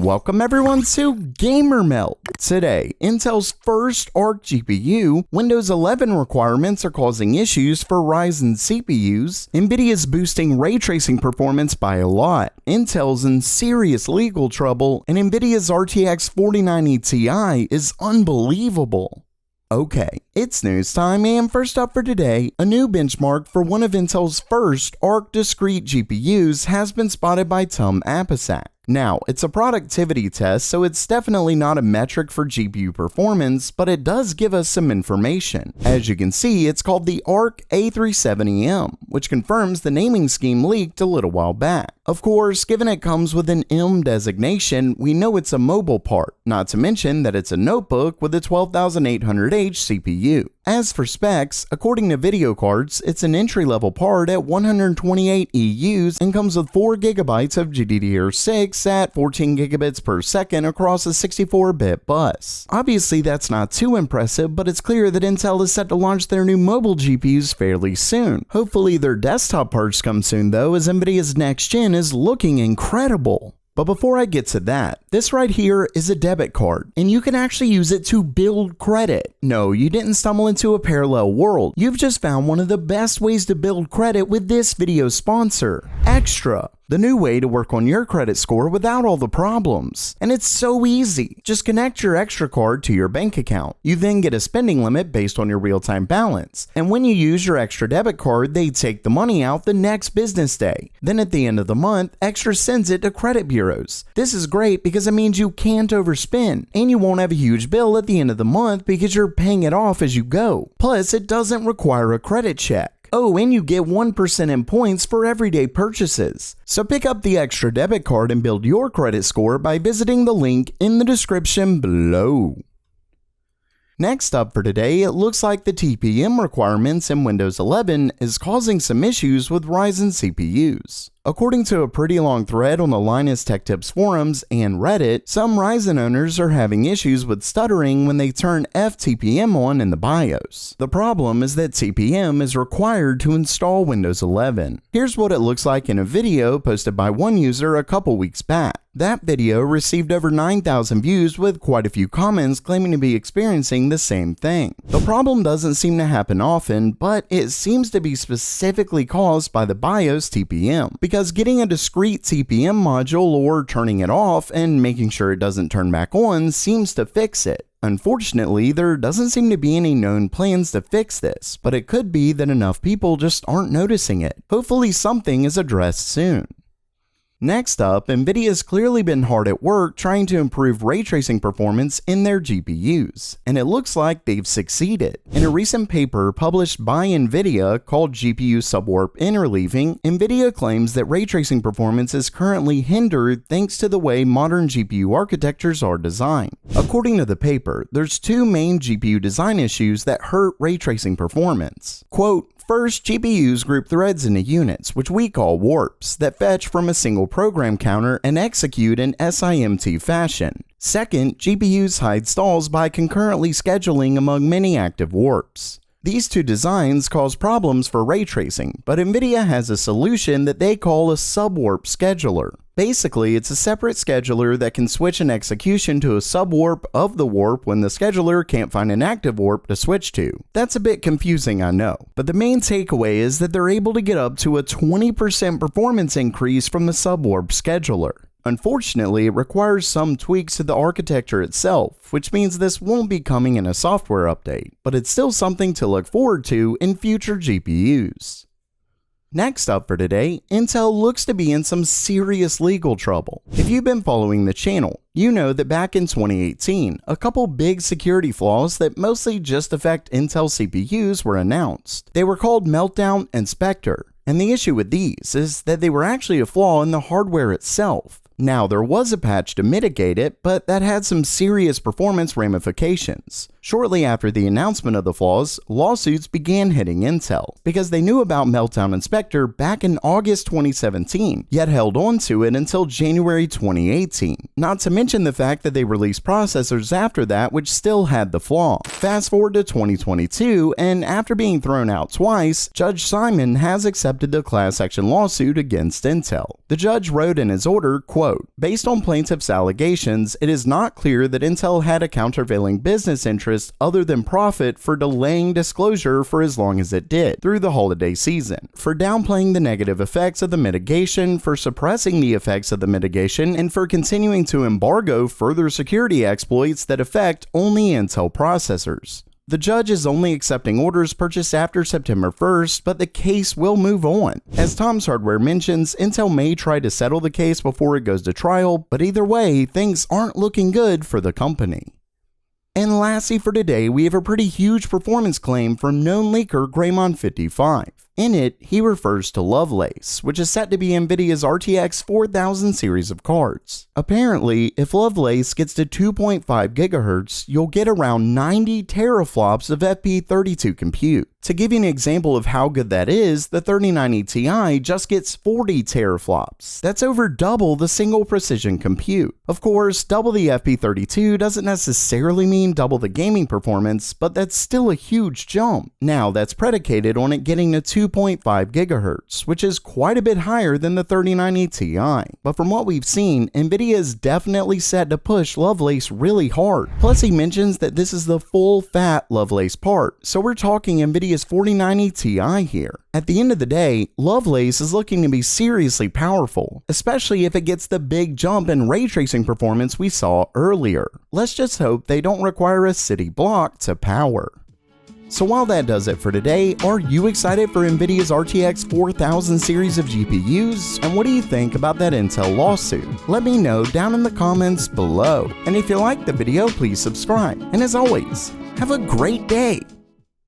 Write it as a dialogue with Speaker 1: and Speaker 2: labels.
Speaker 1: Welcome everyone to Gamer Melt. Today, Intel's first ARC GPU, Windows 11 requirements are causing issues for Ryzen CPUs, Nvidia's boosting ray tracing performance by a lot, Intel's in serious legal trouble, and Nvidia's RTX 4090 Ti is unbelievable. Okay, it's news time, and first up for today, a new benchmark for one of Intel's first ARC discrete GPUs has been spotted by Tom Apisak. Now, it's a productivity test, so it's definitely not a metric for GPU performance, but it does give us some information. As you can see, it's called the ARC A370M, which confirms the naming scheme leaked a little while back. Of course, given it comes with an M designation, we know it's a mobile part, not to mention that it's a notebook with a 12800H CPU. As for specs, according to video cards, it's an entry-level part at 128 EUs and comes with 4GB of GDDR6 at 14 gigabits per second across a 64-bit bus. Obviously, that's not too impressive, but it's clear that Intel is set to launch their new mobile GPUs fairly soon. Hopefully, their desktop parts come soon though, as Nvidia's next gen is looking incredible. But before I get to that, this right here is a debit card, and you can actually use it to build credit. No, you didn't stumble into a parallel world. You've just found one of the best ways to build credit with this video's sponsor, Extra. The new way to work on your credit score without all the problems. And it's so easy. Just connect your Extra card to your bank account. You then get a spending limit based on your real-time balance. And when you use your Extra debit card, they take the money out the next business day. Then at the end of the month, Extra sends it to credit bureaus. This is great because it means you can't overspend. And you won't have a huge bill at the end of the month because you're paying it off as you go. Plus, it doesn't require a credit check. Oh, and you get 1% in points for everyday purchases. So pick up the Extra debit card and build your credit score by visiting the link in the description below. Next up for today, it looks like the TPM requirements in Windows 11 is causing some issues with Ryzen CPUs. According to a pretty long thread on the Linus Tech Tips forums and Reddit, some Ryzen owners are having issues with stuttering when they turn FTPM on in the BIOS. The problem is that TPM is required to install Windows 11. Here's what it looks like in a video posted by one user a couple weeks back. That video received over 9,000 views with quite a few comments claiming to be experiencing the same thing. The problem doesn't seem to happen often, but it seems to be specifically caused by the BIOS TPM, because getting a discrete TPM module or turning it off and making sure it doesn't turn back on seems to fix it. Unfortunately, there doesn't seem to be any known plans to fix this, but it could be that enough people just aren't noticing it. Hopefully something is addressed soon. Next up, Nvidia's clearly been hard at work trying to improve ray tracing performance in their GPUs, and it looks like they've succeeded. In a recent paper published by Nvidia called GPU Subwarp Interleaving, Nvidia claims that ray tracing performance is currently hindered thanks to the way modern GPU architectures are designed. According to the paper, there's two main GPU design issues that hurt ray tracing performance. Quote, first, GPUs group threads into units, which we call warps, that fetch from a single program counter and execute in SIMT fashion. Second, GPUs hide stalls by concurrently scheduling among many active warps. These two designs cause problems for ray tracing, but Nvidia has a solution that they call a subwarp scheduler. Basically, it's a separate scheduler that can switch an execution to a subwarp of the warp when the scheduler can't find an active warp to switch to. That's a bit confusing, I know, but the main takeaway is that they're able to get up to a 20% performance increase from the subwarp scheduler. Unfortunately, it requires some tweaks to the architecture itself, which means this won't be coming in a software update, but it's still something to look forward to in future GPUs. Next up for today, Intel looks to be in some serious legal trouble. If you've been following the channel, you know that back in 2018, a couple big security flaws that mostly just affect Intel CPUs were announced. They were called Meltdown and Spectre, and the issue with these is that they were actually a flaw in the hardware itself. Now, there was a patch to mitigate it, but that had some serious performance ramifications. Shortly after the announcement of the flaws, lawsuits began hitting Intel because they knew about Meltdown and Spectre back in August 2017, yet held on to it until January 2018. Not to mention the fact that they released processors after that which still had the flaw. Fast forward to 2022, and after being thrown out twice, Judge Simon has accepted the class action lawsuit against Intel. The judge wrote in his order, quote, quote, "Based on plaintiff's allegations, it is not clear that Intel had a countervailing business interest other than profit for delaying disclosure for as long as it did through the holiday season, for downplaying the negative effects of the mitigation, for suppressing the effects of the mitigation, and for continuing to embargo further security exploits that affect only Intel processors." The judge is only accepting orders purchased after September 1st, but the case will move on. As Tom's Hardware mentions, Intel may try to settle the case before it goes to trial, but either way, things aren't looking good for the company. And lastly for today, we have a pretty huge performance claim from known leaker Greymon55. In it, he refers to Lovelace, which is set to be Nvidia's RTX 4000 series of cards. Apparently, if Lovelace gets to 2.5 GHz, you'll get around 90 teraflops of FP32 compute. To give you an example of how good that is, the 3090 Ti just gets 40 teraflops. That's over double the single precision compute. Of course, double the FP32 doesn't necessarily mean double the gaming performance, but that's still a huge jump. Now, that's predicated on it getting to 2.5 GHz, which is quite a bit higher than the 3090 Ti. But from what we've seen, Nvidia is definitely set to push Lovelace really hard. Plus, he mentions that this is the full fat Lovelace part, so we're talking Nvidia's 4090 Ti here. At the end of the day, Lovelace is looking to be seriously powerful, especially if it gets the big jump in ray tracing performance we saw earlier. Let's just hope they don't require a city block to power. So while that does it for today, are you excited for Nvidia's RTX 4000 series of GPUs? And what do you think about that Intel lawsuit? Let me know down in the comments below. And if you liked the video, please subscribe. And as always, have a great day.